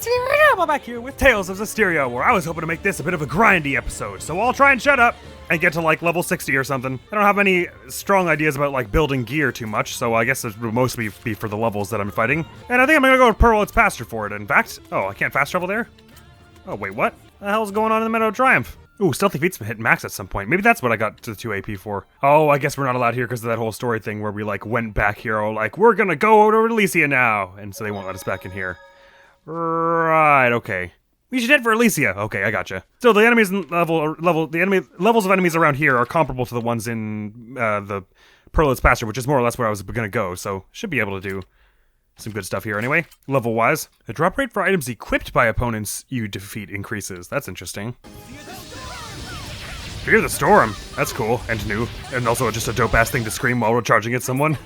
I'm back here with Tales of Zestiria, where I was hoping to make this a bit of a grindy episode, so I'll try and shut up and get to like level 60 or something. I don't have any strong ideas about like building gear too much, so I guess it will mostly be for the levels that I'm fighting. And I think I'm gonna go to Pearl's Pasture for it. In fact, oh, I can't fast travel there? Oh, wait, what? The hell's going on in the Meadow of Triumph? Ooh, Stealthy Feet's hit max at some point. Maybe that's what I got to the 2 AP for. Oh, I guess we're not allowed here because of that whole story thing where we like went back here, all like, we're gonna go over to Elysia now, and so they won't let us back in here. Right, okay. We should head for Elysia. Okay, I gotcha. So the enemies in levels of enemies around here are comparable to the ones in the Pearl's Pasture, which is more or less where I was gonna go, so should be able to do some good stuff here anyway, level-wise. The drop rate for items equipped by opponents you defeat increases. That's interesting. Fear the Storm. That's cool and new, and also just a dope-ass thing to scream while we're charging at someone.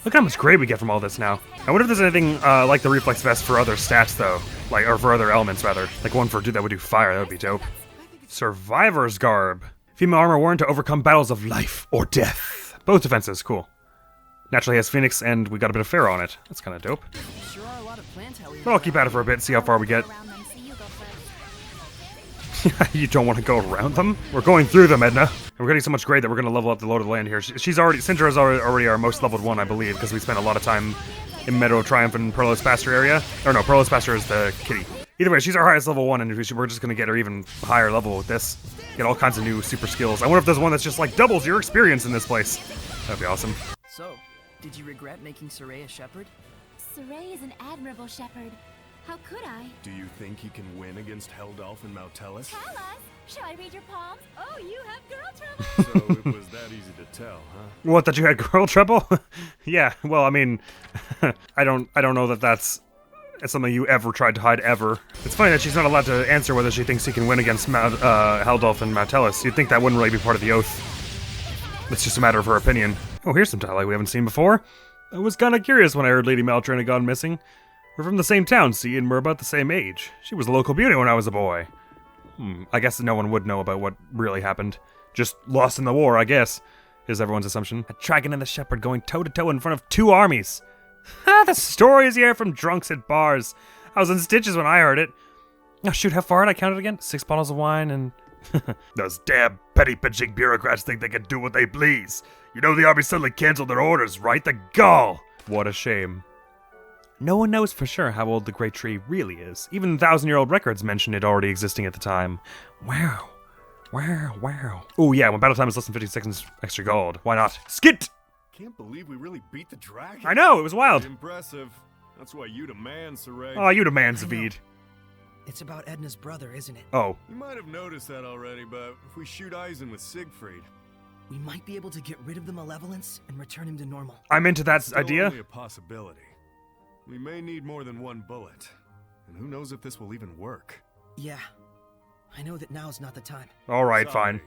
Look how much grade we get from all this now. I wonder if there's anything like the Reflex Vest for other stats, though. Like, or for other elements, rather. Like one for that would do fire, that would be dope. Survivor's Garb. Female armor worn to overcome battles of life or death. Both defenses, cool. Naturally has Phoenix, and we got a bit of Pharaoh on it. That's kind of dope. But I'll keep at it for a bit, see how far we get. You don't want to go around them? We're going through them, Edna. And we're getting so much grade that we're going to level up the load of the land here. Syndra's already our most leveled one, I believe, because we spent a lot of time in Meadow of Triumph and Pearl's Pasture area. Or no, Pearl's Pasture is the kitty. Either way, she's our highest level one, and we're just going to get her even higher level with this. Get all kinds of new super skills. I wonder if there's one that's just like doubles your experience in this place. That'd be awesome. So, did you regret making Saray a shepherd? Saray is an admirable shepherd. How could I? Do you think he can win against Heldalf and Mautellus? Tell us! Shall I read your palms? Oh, you have girl trouble! So it was that easy to tell, huh? What, that you had girl trouble? Yeah, well, I mean, I don't know that that's something you ever tried to hide, ever. It's funny that she's not allowed to answer whether she thinks he can win against Heldalf and Mautellus. You'd think that wouldn't really be part of the oath. It's just a matter of her opinion. Oh, here's some dialogue we haven't seen before. I was kinda curious when I heard Lady Maltrine had gone missing. We're from the same town, see, and we're about the same age. She was a local beauty when I was a boy. I guess no one would know about what really happened. Just lost in the war, I guess, is everyone's assumption. A dragon and the shepherd going toe-to-toe in front of 2 armies. Ha, the stories you hear from drunks at bars. I was in stitches when I heard it. Oh shoot, how far did I count it again? 6 bottles of wine and... Those damn petty-pitching bureaucrats think they can do what they please. You know the army suddenly canceled their orders, right? The gall! What a shame. No one knows for sure how old the Great Tree really is. Even 1,000-year-old records mention it already existing at the time. Wow. Wow. Oh yeah, when battle time is less than 50 seconds extra gold. Why not? Skit! Can't believe we really beat the dragon. I know, it was wild. Impressive. That's why you the man, Saray. Oh, you the man, Zaveid. It's about Edna's brother, isn't it? Oh. You might have noticed that already, but if we shoot Eisen with Siegfried, we might be able to get rid of the malevolence and return him to normal. I'm into that still idea. Only a possibility. We may need more than one bullet. And who knows if this will even work. Yeah. I know that now's not the time. Alright, Sorry.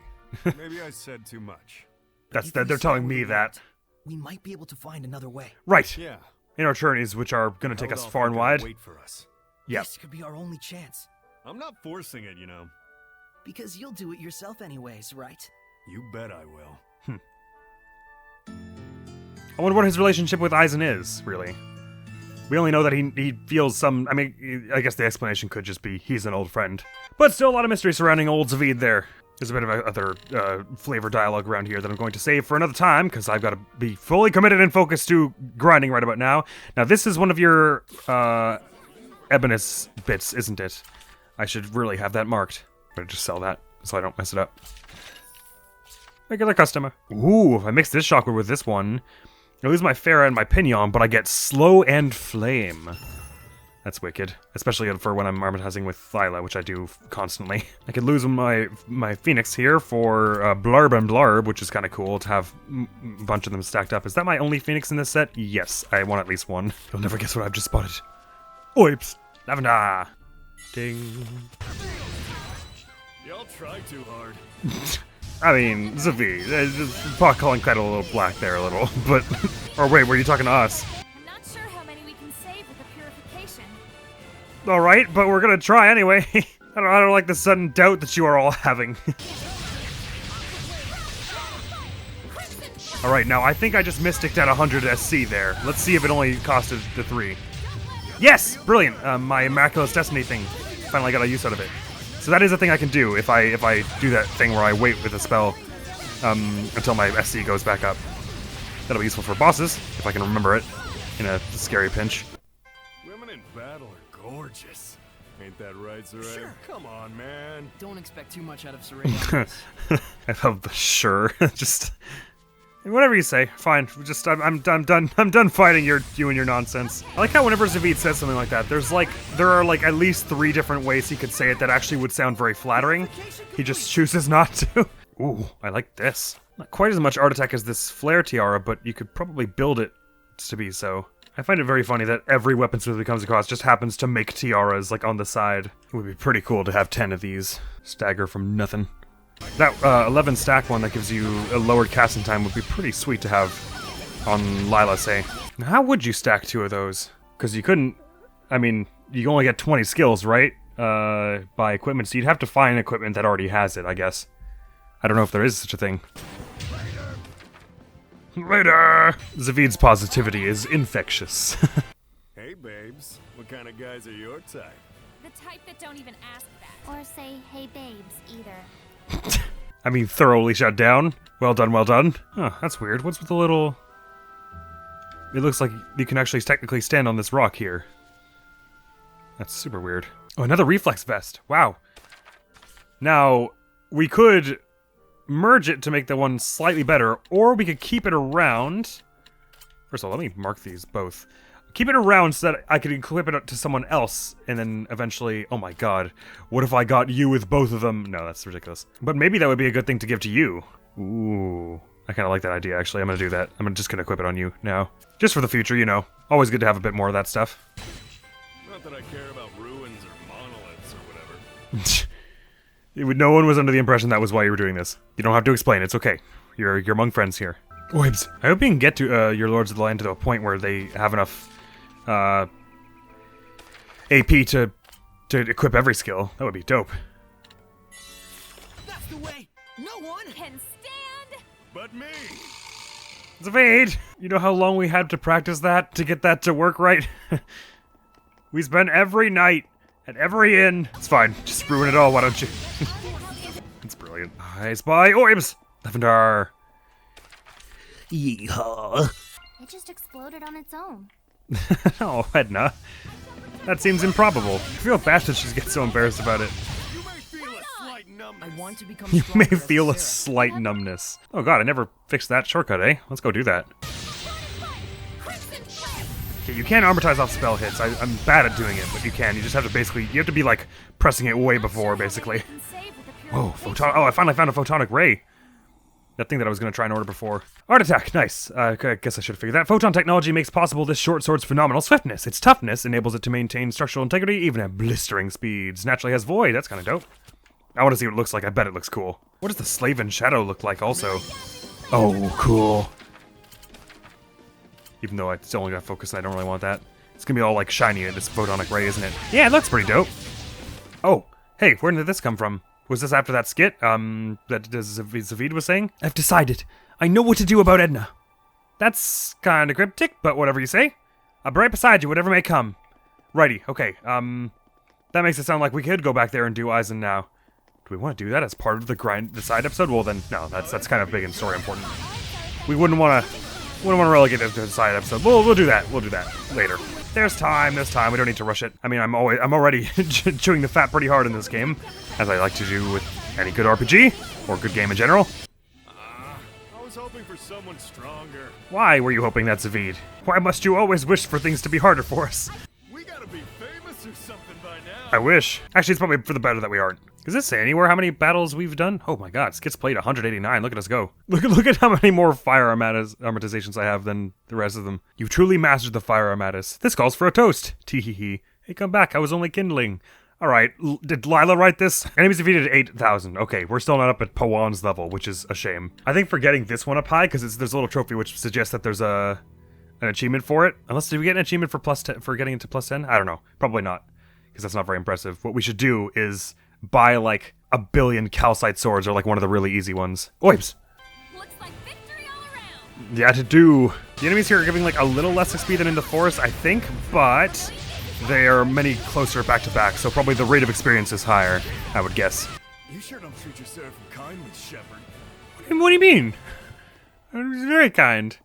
fine. Maybe I said too much. They're telling me that. We might be able to find another way. Right. Yeah. In our journeys, which are gonna take us far and wide. Wait for us. Yep. This could be our only chance. I'm not forcing it, you know. Because you'll do it yourself anyways, right? You bet I will. I wonder what his relationship with Eisen is, really. We only know that he feels some... I mean, I guess the explanation could just be he's an old friend. But still a lot of mystery surrounding old Zaveid there. There's a bit of other flavor dialogue around here that I'm going to save for another time, because I've got to be fully committed and focused to grinding right about now. Now, this is one of your Ebonus bits, isn't it? I should really have that marked. I'm going to just sell that so I don't mess it up. Regular customer. Ooh, if I mix this chakra with this one... I lose my Farah and my Pinion, but I get Slow and Flame. That's wicked. Especially for when I'm armatizing with Thyla, which I do constantly. I could lose my Phoenix here for Blarb and Blarb, which is kind of cool to have a bunch of them stacked up. Is that my only Phoenix in this set? Yes, I want at least one. You'll never guess what I've just spotted. Oips! Lavender! Ding. Y'all try too hard. I mean, Zaveid, pot calling Kettle a little black there a little, but... Or wait, were you talking to us? I'm not sure how many we can save with the purification. Alright, but we're gonna try anyway. I don't like the sudden doubt that you are all having. Alright, now I think I just mysticked at 100 SC there. Let's see if it only costed the 3. Yes! Brilliant! My miraculous destiny thing. Finally got a use out of it. So that is a thing I can do if I do that thing where I wait with a spell until my SC goes back up. That'll be useful for bosses, if I can remember it, in a scary pinch. Women in battle are gorgeous. Ain't that right, Zaveid? Sure. Come on, man. Don't expect too much out of Zaveid. I love the sure. Just whatever you say. Fine. Just I'm done fighting you and your nonsense. I like how whenever Zaveid says something like that, there are like at least 3 different ways he could say it that actually would sound very flattering. He just chooses not to. Ooh, I like this. Not quite as much art attack as this flare tiara, but you could probably build it to be so. I find it very funny that every weapon smith he comes across just happens to make tiaras, like, on the side. It would be pretty cool to have 10 of these. Stagger from nothing. That 11 stack one that gives you a lowered casting time would be pretty sweet to have on Lila, say. Now, how would you stack 2 of those? Because you couldn't... I mean, you only get 20 skills, right? By equipment, so you'd have to find equipment that already has it, I guess. I don't know if there is such a thing. Later! Zaveid's positivity is infectious. Hey, babes. What kind of guys are your type? The type that don't even ask that. Or say, hey babes, either. I mean, thoroughly shut down. Well done, well done. Huh, that's weird. What's with the little... It looks like you can actually technically stand on this rock here. That's super weird. Oh, another reflex vest. Wow. Now, we could merge it to make the one slightly better, or we could keep it around. First of all, let me mark these both. Keep it around so that I could equip it to someone else, and then eventually... Oh my god. What if I got you with both of them? No, that's ridiculous. But maybe that would be a good thing to give to you. Ooh. I kind of like that idea, actually. I'm going to do that. I'm just going to equip it on you now. Just for the future, you know. Always good to have a bit more of that stuff. Not that I care about ruins or monoliths or whatever. No one was under the impression that was why you were doing this. You don't have to explain. It's okay. You're among friends here. Oibs. I hope you can get to your Lords of the Land to a point where they have enough AP to equip every skill. That would be dope. That's the way. No one Can stand. But me! Zaveid! You know how long we had to practice that to get that to work right? We spent every night at every inn. It's fine. Just ruin it all, why don't you? It's brilliant. I spy Oibs! Lavendar. Yeehaw. It just exploded on its own. Oh, Edna. That seems improbable. I feel bad that she gets so embarrassed about it. You may feel a slight numbness. I want to become You may stronger as feel a Sarah. slight numbness. Oh god, I never fixed that shortcut, eh? Let's go do that. Okay, you can amortize off spell hits. I'm bad at doing it, but you can. You just have to basically... You have to be, like, pressing it way before, basically. Whoa, photon... Oh, I finally found a photonic ray. That thing that I was going to try and order before. Art attack, nice. I guess I should have figured that. Photon technology makes possible this short sword's phenomenal swiftness. Its toughness enables it to maintain structural integrity even at blistering speeds. Naturally has void, that's kind of dope. I want to see what it looks like, I bet it looks cool. What does the Slaven Shadow look like also? Oh, cool. Even though I still only got focus and I don't really want that. It's going to be all like shiny at this photonic ray, isn't it? Yeah, it looks pretty dope. Oh, hey, where did this come from? Was this after that skit, that Zaveid was saying? I've decided. I know what to do about Edna. That's kinda cryptic, but whatever you say. I'll be right beside you, whatever may come. Righty, okay, that makes it sound like we could go back there and do Eisen now. Do we want to do that as part of the side episode? Well then, no, that's kind of big and story important. We wouldn't want to relegate it to the side episode. We'll do that later. There's time, we don't need to rush it. I mean, I'm already chewing the fat pretty hard in this game, as I like to do with any good RPG, or good game in general. I was hoping for someone stronger. Why were you hoping that, Zaveid? Why must you always wish for things to be harder for us? We gotta be famous or something by now. I wish. Actually, it's probably for the better that we aren't. Does this say anywhere how many battles we've done? Oh my god, Skit's played 189. Look at us go. Look at how many more fire amortizations I have than the rest of them. You've truly mastered the fire armatus. This calls for a toast. Tee-hee-hee. Hey, come back. I was only kindling. Alright, did Lila write this? Enemies defeated at 8,000. Okay, we're still not up at Pawan's level, which is a shame. I think for getting this one up high, because there's a little trophy which suggests that there's an achievement for it. Unless, did we get an achievement for plus 10, for getting into plus 10? I don't know. Probably not, because that's not very impressive. What we should do is buy, like, 1 billion calcite swords, or, like, one of the really easy ones. Oibs! Looks like victory all around. Yeah, to do. The enemies here are giving, like, a little less XP than in the forest, I think, but they are many closer back to back, so probably the rate of experience is higher, I would guess. You sure don't treat your servant kindly, Shepard. What do you mean? He's very kind.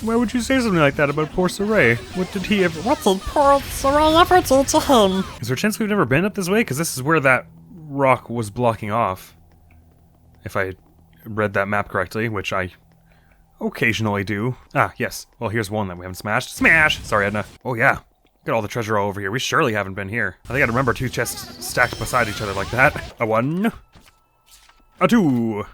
Why would you say something like that about poor Saray? What did he ever— What did poor Saray ever do to him? Is there a chance we've never been up this way? Because this is where that rock was blocking off. If I read that map correctly, which I occasionally do. Ah, yes. Well, here's one that we haven't smashed. Smash! Sorry, Edna. Oh, yeah. Look at all the treasure all over here. We surely haven't been here. I think I remember 2 chests stacked beside each other like that. A 1. A 2.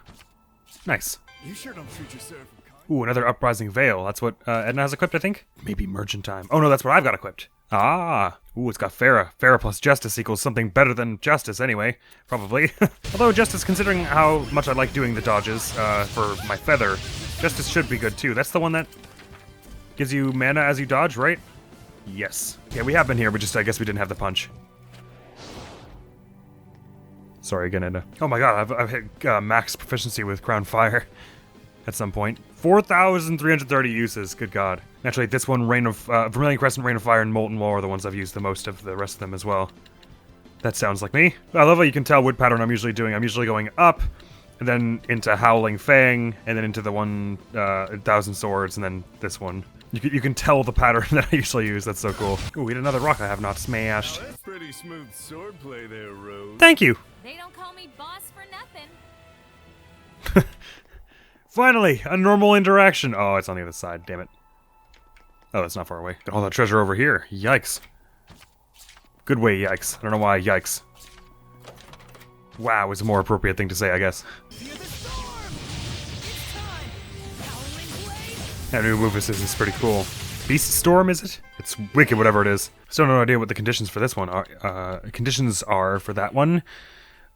Nice. You sure don't treat your servant kindly. Ooh, another Uprising Veil. That's what Edna has equipped, I think? Maybe Merchant Time. Oh, no, that's what I've got equipped. Ah. Ooh, it's got Farah. Farah plus Justice equals something better than Justice anyway. Probably. Although Justice, considering how much I like doing the dodges for my feather, Justice should be good too. That's the one that gives you mana as you dodge, right? Yes. Yeah, we have been here, but just I guess we didn't have the punch. Sorry again, Edna. Oh my god, I've hit max proficiency with Crown Fire at some point. 4,330 uses, good god. Naturally, this one, Vermilion Crescent, Rain of Fire, and Molten Wall are the ones I've used the most of the rest of them as well. That sounds like me. I love how you can tell what pattern I'm usually doing. I'm usually going up, and then into Howling Fang, and then into the one, 1,000 Swords, and then this one. You can tell the pattern that I usually use. That's so cool. Ooh, we had another rock I have not smashed. That's pretty smooth swordplay there, Rose. Thank you! They don't call me boss for nothing. Finally, a normal interaction. Oh, it's on the other side, damn it. Oh, that's not far away. Got all that treasure over here. Yikes. Good way, yikes. I don't know why, yikes. Wow is a more appropriate thing to say, I guess. Fear the storm! It's time! Howling blade! That new move is pretty cool. Beast Storm, is it? It's wicked, whatever it is. Still no idea what the conditions for this one are. Conditions are for that one.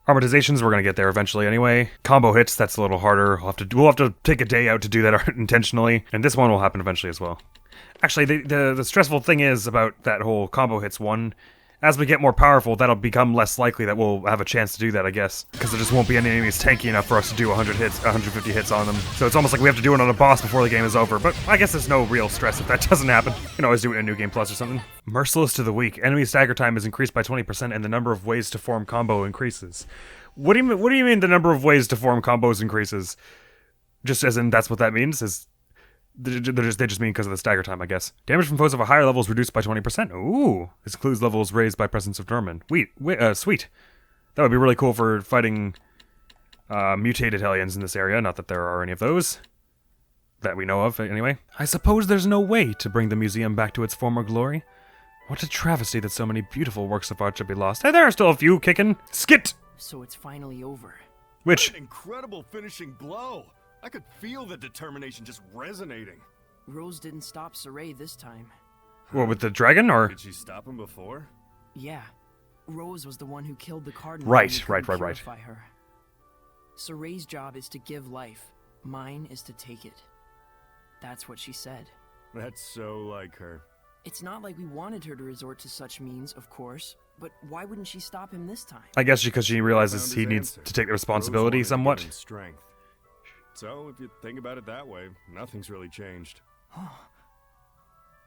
Armatizations, we're gonna get there eventually anyway. Combo hits, that's a little harder. We'll have to take a day out to do that intentionally. And this one will happen eventually as well. Actually, the stressful thing is about that whole combo hits one. As we get more powerful, that'll become less likely that we'll have a chance to do that, I guess. Because there just won't be any enemies tanky enough for us to do 100 hits, 150 hits on them. So it's almost like we have to do it on a boss before the game is over. But I guess there's no real stress if that doesn't happen. You can always do it in a New Game Plus or something. Merciless to the weak. Enemy stagger time is increased by 20% and the number of ways to form combo increases. What do you mean the number of ways to form combos increases? Just as in that's what that means? They just mean because of the stagger time, I guess. Damage from foes of a higher level is reduced by 20%. Ooh. This includes levels raised by presence of Dorman. Sweet. That would be really cool for fighting mutated Hellions in this area. Not that there are any of those. That we know of, anyway. I suppose there's no way to bring the museum back to its former glory. What a travesty that so many beautiful works of art should be lost. Hey, there are still a few kicking. Skit! So it's finally over. Which? What an incredible finishing blow! I could feel the determination just resonating. Rose didn't stop Saray this time. What, with the dragon, or? Did she stop him before? Yeah. Rose was the one who killed the cardinal. Right. Purify her. Saray's job is to give life. Mine is to take it. That's what she said. That's so like her. It's not like we wanted her to resort to such means, of course, but why wouldn't she stop him this time? I guess because she realizes Found he his needs answer. to take the Rose responsibility wanted to give somewhat. him strength. So, if you think about it that way, nothing's really changed.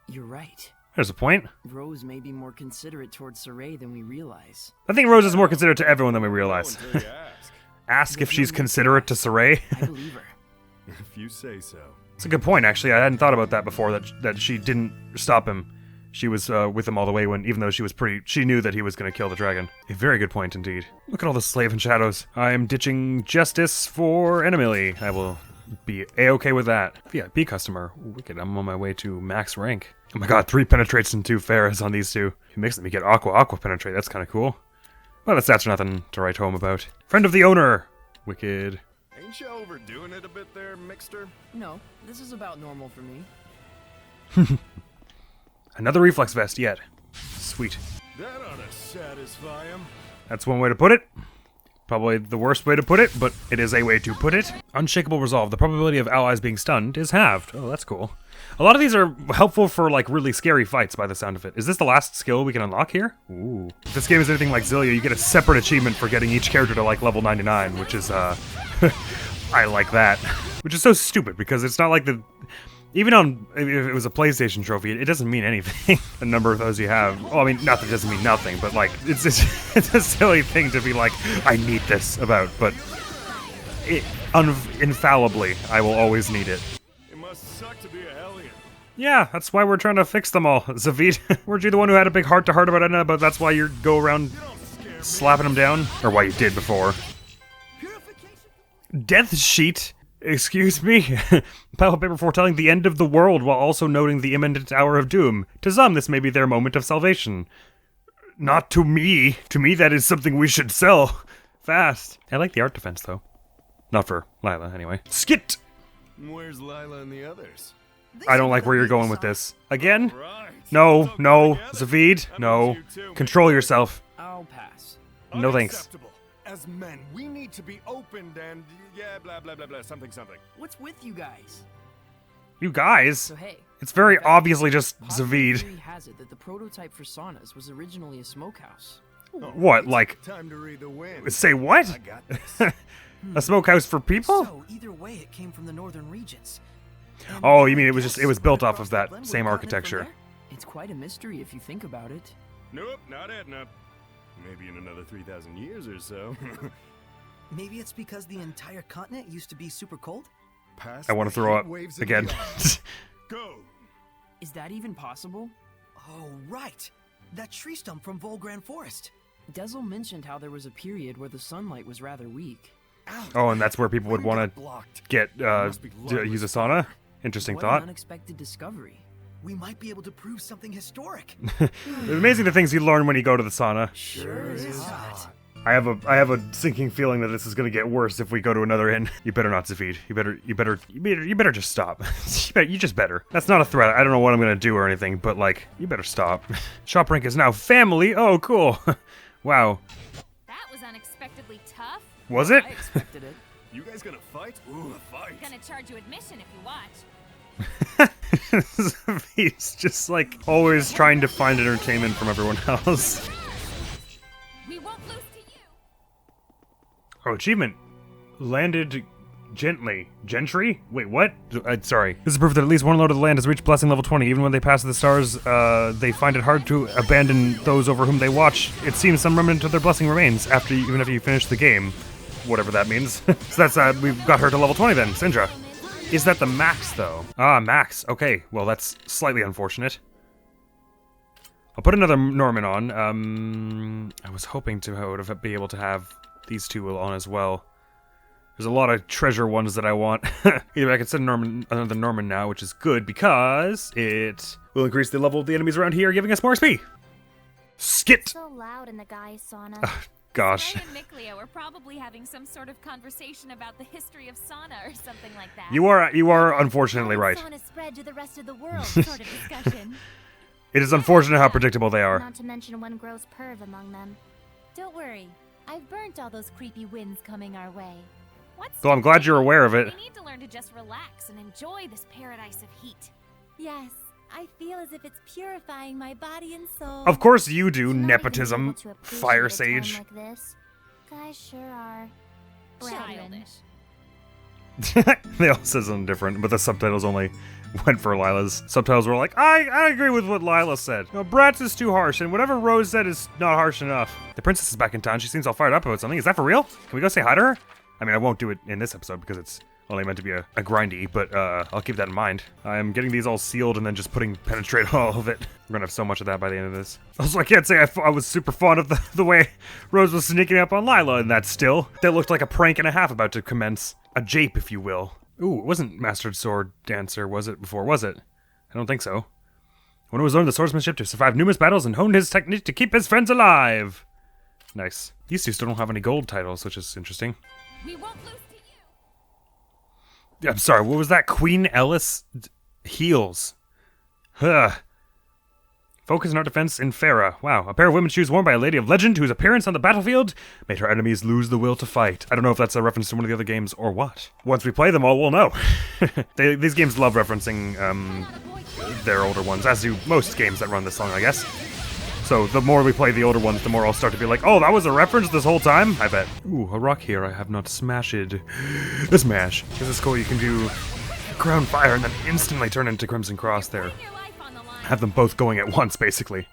You're right. There's a point. Rose may be more considerate towards Saray than we realize. I think Rose is more considerate to everyone than we realize. Oh, until you ask. Ask if she's considerate to Saray. I believe her. If you say so. It's a good point, actually. I hadn't thought about that before, that she didn't stop him. She was with him all the way even though she knew that he was going to kill the dragon. A very good point indeed. Look at all the slave and shadows. I am ditching justice for enemy. I will be a-okay with that. VIP customer. Ooh, wicked. I'm on my way to max rank. Oh my god, 3 penetrates and 2 Farahs on these two. He makes me get aqua penetrate. That's kind of cool. Well, the stats are nothing to write home about. Friend of the owner. Wicked. Ain't you overdoing it a bit there, Mixter? No, this is about normal for me. Another reflex vest yet. Sweet. That ought to satisfy him. That's one way to put it. Probably the worst way to put it, but it is a way to put it. Unshakable resolve. The probability of allies being stunned is halved. Oh, that's cool. A lot of these are helpful for, like, really scary fights by the sound of it. Is this the last skill we can unlock here? Ooh. If this game is anything like Zillia, you get a separate achievement for getting each character to, like, level 99, which is, I like that. Which is so stupid, because it's not like Even on, if it was a PlayStation trophy, it doesn't mean anything, the number of those you have. Well, I mean, not that it doesn't mean nothing, but like, it's just, it's a silly thing to be like, I need this about, but infallibly, I will always need it. It must suck to be a hellion. Yeah, that's why we're trying to fix them all. Zaveid, weren't you the one who had a big heart-to-heart about Edna, but that's why you go around slapping them down? Or why you did before. Death sheet? Excuse me? Pile of paper foretelling the end of the world while also noting the imminent hour of doom. To some, this may be their moment of salvation. Not to me. To me, that is something we should sell. Fast. I like the art defense, though. Not for Lila, anyway. Skit! Where's Lila and the others? I don't like where you're going with this. Again? Right. No, no. Zaveid, no. Control yourself. I'll pass. No thanks. Unacceptable. As men, we need to be opened and yeah, blah blah blah blah, something something. What's with you guys? You guys? So hey, It's very obviously just popular Zaveid. theory has it that the prototype for saunas was originally a smokehouse. What, like, Time to read the wind. say what? I got this. A smokehouse for people? So either way, it came from the northern regions. And Oh, you I mean it was guess just, it was built right off of across the that Glenwood same continent from architecture. there? It's quite a mystery if you think about it. Nope, not Edna. Maybe in another 3,000 years or so. Maybe it's because the entire continent used to be super cold? Past I want the to throw heat up waves and again. beyond. Go. Is that even possible? Oh, right. That tree stump from Volgran Forest. Dezel mentioned how there was a period where the sunlight was rather weak. Ow. Oh, and that's where people would Wind want got to blocked. get, Must be use a Lila's sauna? Interesting What an thought. unexpected discovery. We might be able to prove something historic. It's amazing the things you learn when you go to the sauna. Sure is hot. I have a sinking feeling that this is gonna get worse if we go to another inn. You better not, Zaveid. You better just stop. you just better. That's not a threat. I don't know what I'm gonna do or anything, but like, you better stop. Shop rank is now family. Oh, cool. Wow. That was unexpectedly tough. Was it? I expected it. You guys gonna fight? Ooh, a fight. Gonna charge you admission if you watch. Zaveid's just like always trying to find entertainment from everyone else. We won't lose to you. Oh, achievement. Landed gently. Gentry? Wait, what? Sorry. This is proof that at least one load of the land has reached blessing level 20. Even when they pass the stars, they find it hard to abandon those over whom they watch. It seems some remnant of their blessing remains even after you finish the game. Whatever that means. So that's, we've got her to level 20 then, Syndra. Is that the max, though? Ah, max. Okay, well, that's slightly unfortunate. I'll put another Norman on. I was hoping to be able to have these two on as well. There's a lot of treasure ones that I want. Either I can send another Norman now, which is good because it will increase the level of the enemies around here, giving us more XP. Skit! So loud in the guy's sauna. Gosh. Ray and Mickleo were probably having some sort of conversation about the history of sauna or something like that. You are unfortunately How right. would sauna spread to the rest of the world sort of discussion. It is unfortunate how predictable they are. Not to mention one gross perv among them. Don't worry. I've burnt all those creepy winds coming our way. What's Though I'm glad you're aware of it. We need to learn to just relax and enjoy this paradise of heat. Yes, I feel as if it's purifying my body and soul. Of course you do, To not even be nepotism, able to appreciate fire a time sage. Like this. Guys sure are. Brethren. Childish. They all said something different, but the subtitles only went for Lila's. Subtitles were like, I agree with what Lila said. No, Bratz is too harsh, and whatever Rose said is not harsh enough. The princess is back in town. She seems all fired up about something. Is that for real? Can we go say hi to her? I mean, I won't do it in this episode because it's only meant to be a grindy, but I'll keep that in mind. I'm getting these all sealed and then just putting penetrate all of it. We're gonna have so much of that by the end of this. Also, I can't say I was super fond of the way Rose was sneaking up on Lila in that still. That looked like a prank and a half about to commence. A jape, if you will. Ooh, it wasn't Mastered Sword Dancer, was it, before, was it? I don't think so. One who has learned the swordsmanship to survive numerous battles and honed his technique to keep his friends alive. Nice. These two still don't have any gold titles, which is interesting. We won't lose to you. I'm sorry, what was that? Queen Ellis heals. Huh. Focus on our defense in Farah. Wow, a pair of women's shoes worn by a lady of legend whose appearance on the battlefield made her enemies lose the will to fight. I don't know if that's a reference to one of the other games or what. Once we play them all, we'll know. These games love referencing their older ones, as do most games that run this long, I guess. So the more we play the older ones, the more I'll start to be like, oh, that was a reference this whole time? I bet. Ooh, a rock here I have not smashed. The smash. This is cool, you can do Crown Fire and then instantly turn into Crimson Cross there. Putting your life on the line. Have them both going at once, basically.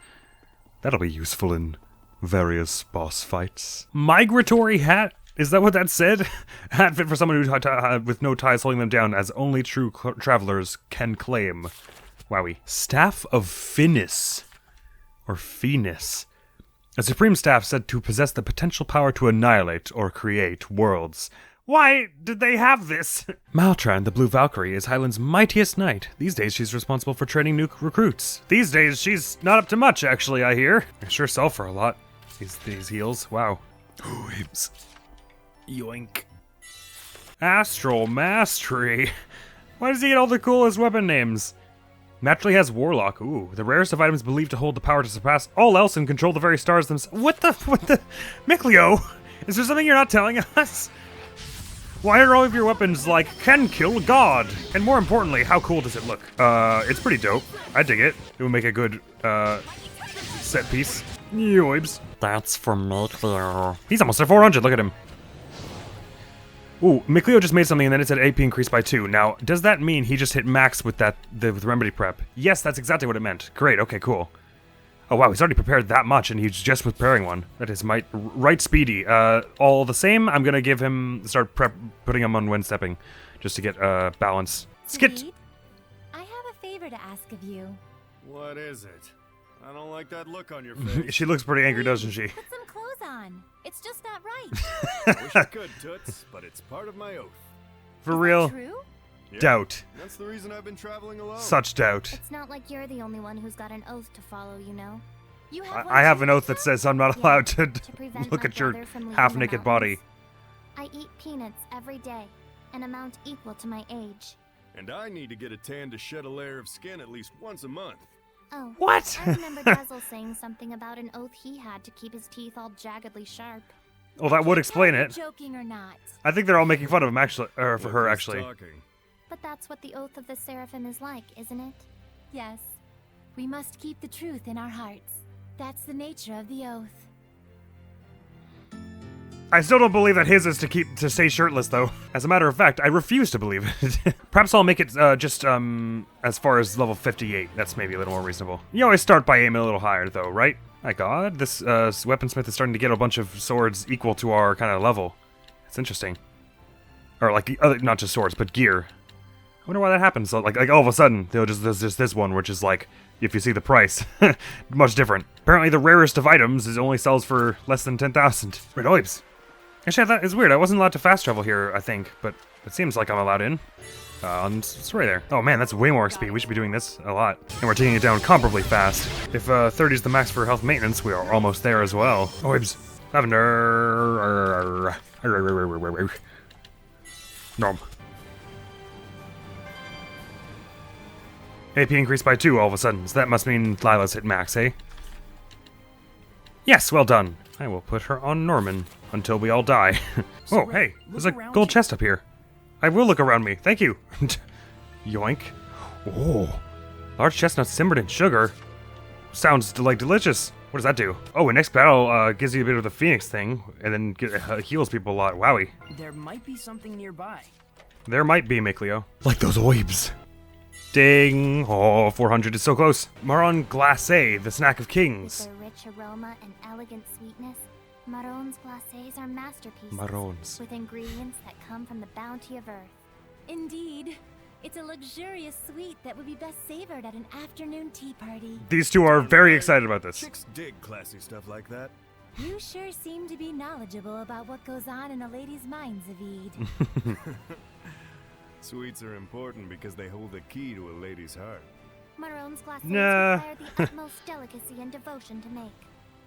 That'll be useful in various boss fights. Migratory hat? Is that what that said? Hat fit for someone who with no ties holding them down, as only true travelers can claim. Wowie. Staff of Finis. Or Finis. A supreme staff said to possess the potential power to annihilate or create worlds. Why did they have this? Maltran, the Blue Valkyrie, is Highland's mightiest knight. These days she's responsible for training new recruits. These days she's not up to much, actually, I hear. I sure sell for a lot. These heals. Wow. Oops. Yoink. Astral Mastery. Why does he get all the coolest weapon names? Naturally has Warlock. Ooh, the rarest of items believed to hold the power to surpass all else and control the very stars themselves. What the? Mikleo? Is there something you're not telling us? Why are all of your weapons like, can kill God? And more importantly, how cool does it look? It's pretty dope. I dig it. It would make a good, set piece. Yoibs. That's for Mikleo. He's almost at 400, look at him. Ooh, Mikleo just made something and then it said AP increased by 2. Now, does that mean he just hit max with the remedy prep? Yes, that's exactly what it meant. Great, okay, cool. Oh wow, he's already prepared that much and he's just preparing one. That is right speedy. All the same, I'm gonna give him, putting him on when stepping, just to get, balance. Skit! Zaveid, I have a favor to ask of you. What is it? I don't like that look on your face. She looks pretty angry, doesn't she? Put some clothes on. It's just not right. I wish I could, Toots, but it's part of my oath. For Is that real? true? Yeah, Doubt. That's the reason I've been traveling alone. Such doubt. It's not like you're the only one who's got an oath to follow, you know. You have one I have too, an oath that Mikleo? says I'm not Yeah, allowed to prevent look my at your brother from leaving half-naked the body. mountains. I eat peanuts every day, an amount equal to my age. And I need to get a tan to shed a layer of skin at least once a month. Oh, What? I remember Dazzle saying something about an oath he had to keep his teeth all jaggedly sharp. Well, that would explain Tell it. if you're joking or not. I think they're all making fun of him, actually, or for Look her, who's actually. talking. But that's what the oath of the Seraphim is like, isn't it? Yes. We must keep the truth in our hearts. That's the nature of the oath. I still don't believe that his is to stay shirtless, though. As a matter of fact, I refuse to believe it. Perhaps I'll make it just as far as level 58. That's maybe a little more reasonable. You always start by aiming a little higher, though, right? My God, this weaponsmith is starting to get a bunch of swords equal to our kind of level. It's interesting. Or like not just swords, but gear. I wonder why that happens. So, like all of a sudden, there's just this one, which is like, if you see the price, much different. Apparently, the rarest of items only sells for less than 10,000. Red oibs. Actually, that is weird. I wasn't allowed to fast travel here, I think, but it seems like I'm allowed in. It's right there. Oh man, that's way more XP. We should be doing this a lot. And we're taking it down comparably fast. If 30 is the max for health maintenance, we are almost there as well. Oibs. Lavender. Norm. AP increased by 2 all of a sudden, so that must mean Lila's hit max, eh? Yes, well done. I will put her on Norman until we all die. Oh, hey, there's a gold chest up here. I will look around me, thank you. Yoink. Oh, large chestnuts simmered in sugar. Sounds like delicious. What does that do? Oh, next battle gives you a bit of the Phoenix thing, and then heals people a lot. Wowie. There might be something nearby. There might be, Mikleo. Like those oibs. Ding! Oh, 400 is so close. Marron glacé, the snack of With kings. their rich aroma and elegant sweetness, Marron's glacés are masterpieces. Marrons. With ingredients that come from the bounty of Earth. Indeed. It's a luxurious sweet that would be best savored at an afternoon tea party. These two are very excited about this. Chicks dig classy stuff like that. You sure seem to be knowledgeable about what goes on in a lady's mind, Zaveid. Sweets are important because they hold the key to a lady's heart. Marron's glacés Nah. require the utmost delicacy and devotion to make.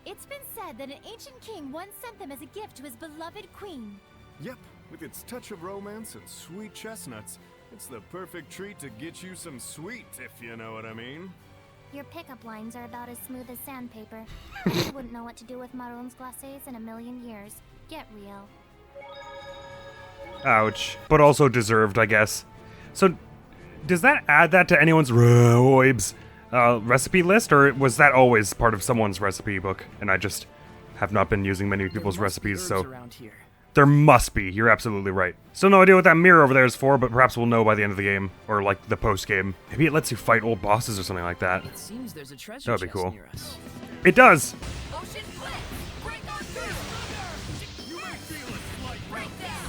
It's been said that an ancient king once sent them as a gift to his beloved queen. Yep, with its touch of romance and sweet chestnuts, it's the perfect treat to get you some sweet, if you know what I mean. Your pickup lines are about as smooth as sandpaper. I wouldn't know what to do with Marron's glacés in a million years. Get real. Ouch. But also deserved, I guess. So, does that add that to anyone's oibs recipe list, or was that always part of someone's recipe book, and I just have not been using many people's There must be recipes, herbs so... around here. There must be. You're absolutely right. Still no idea what that mirror over there is for, but perhaps we'll know by the end of the game. Or, like, the post-game. Maybe it lets you fight old bosses or something like that. It seems there's a treasure That would be chest cool. near us. It does! Ocean Blitz! Break our through! You may feel a slight breakdown!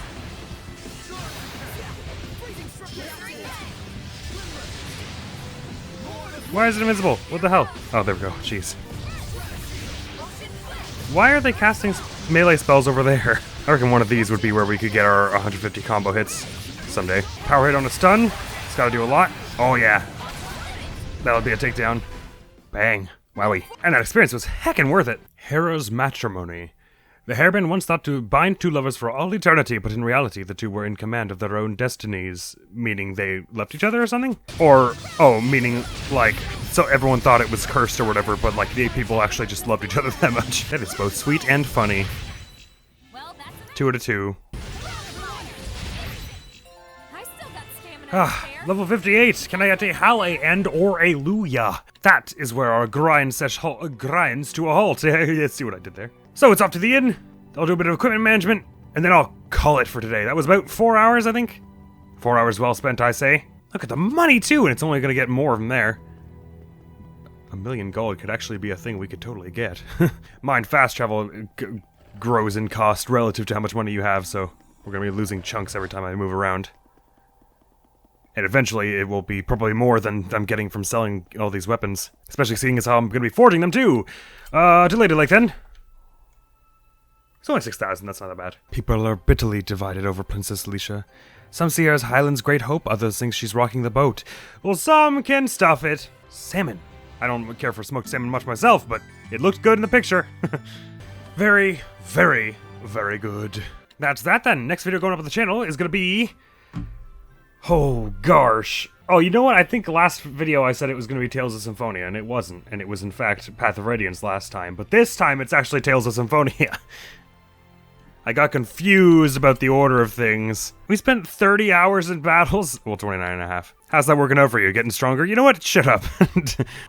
Why is it invincible? What the hell? Oh, there we go. Jeez. Why are they casting melee spells over there? I reckon one of these would be where we could get our 150 combo hits someday. Power hit on a stun. It's gotta do a lot. Oh yeah. That'll be a takedown. Bang. Wowie. And that experience was heckin' worth it. Hera's matrimony. The hairband once thought to bind two lovers for all eternity, but in reality the two were in command of their own destinies. Meaning they left each other or something? Or, oh, meaning, like, so everyone thought it was cursed or whatever, but like the people actually just loved each other that much. That is both sweet and funny. Well, that's enough. 2 out of 2. I still got stamina to Ah, spare. level 58. Can I get a halle and or a luya? That is where our grind grinds to a halt. Let's see what I did there. So it's off to the inn. I'll do a bit of equipment management, and then I'll call it for today. That was about 4 hours, I think. 4 hours well spent, I say. Look at the money, too, and it's only going to get more from there. 1 million gold could actually be a thing we could totally get. Mine fast travel grows in cost relative to how much money you have, so we're going to be losing chunks every time I move around. And eventually it will be probably more than I'm getting from selling all these weapons. Especially seeing as how I'm going to be forging them, too. Till later, like then. It's only 6,000, that's not that bad. People are bitterly divided over Princess Alicia. Some see her as Highland's great hope, others think she's rocking the boat. Well, some can stuff it. Salmon. I don't care for smoked salmon much myself, but it looked good in the picture. Very, very, very good. That's that then. Next video going up on the channel is going to be... Oh, gosh. Oh, you know what? I think last video I said it was going to be Tales of Symphonia, and it wasn't. And it was, in fact, Path of Radiance last time. But this time, it's actually Tales of Symphonia. I got confused about the order of things. We spent 30 hours in battles. Well, 29 and a half. How's that working out for you? Getting stronger? You know what? Shut up.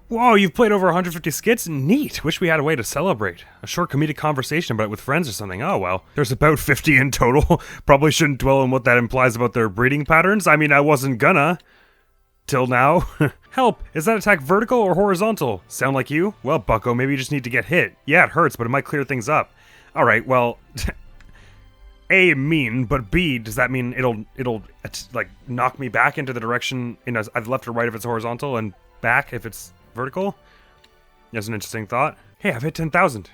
Whoa, you've played over 150 skits? Neat. Wish we had a way to celebrate. A short comedic conversation about it with friends or something. Oh, well. There's about 50 in total. Probably shouldn't dwell on what that implies about their breeding patterns. I mean, I wasn't gonna. Till now. Help! Is that attack vertical or horizontal? Sound like you? Well, bucko, maybe you just need to get hit. Yeah, it hurts, but it might clear things up. Alright, well... A, mean, but B, does that mean it'll like knock me back into the direction in either left or right if it's horizontal and back if it's vertical? That's an interesting thought. Hey, I've hit 10,000.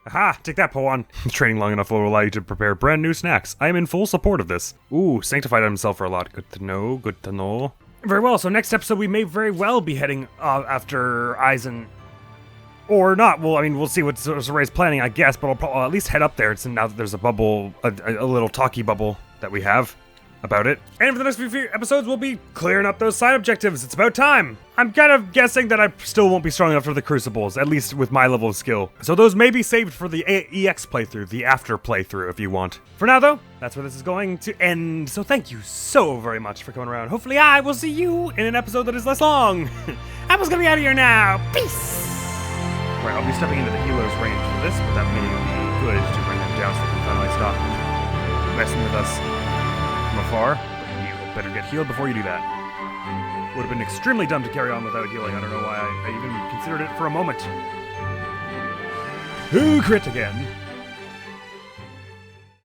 Aha, take that, Poan. Training long enough will allow you to prepare brand new snacks. I am in full support of this. Ooh, sanctified himself for a lot. Good to know, good to know. Very well, so next episode we may very well be heading after Eisen. Or not. Well, I mean, we'll see what Zaray's planning, I guess, but I'll at least head up there now that there's a bubble, a little talkie bubble that we have about it. And for the next few episodes, we'll be clearing up those side objectives. It's about time. I'm kind of guessing that I still won't be strong enough for the Crucibles, at least with my level of skill. So those may be saved for the EX playthrough, the after playthrough, if you want. For now, though, that's where this is going to end. So thank you so very much for coming around. Hopefully I will see you in an episode that is less long. Apple's gonna be out of here now. Peace! Right, I'll be stepping into the healer's range for this, but that may be good to bring them down so they can finally stop messing with us from afar. But you had better get healed before you do that. Would have been extremely dumb to carry on without healing. I don't know why I even considered it for a moment. Ooh, crit again.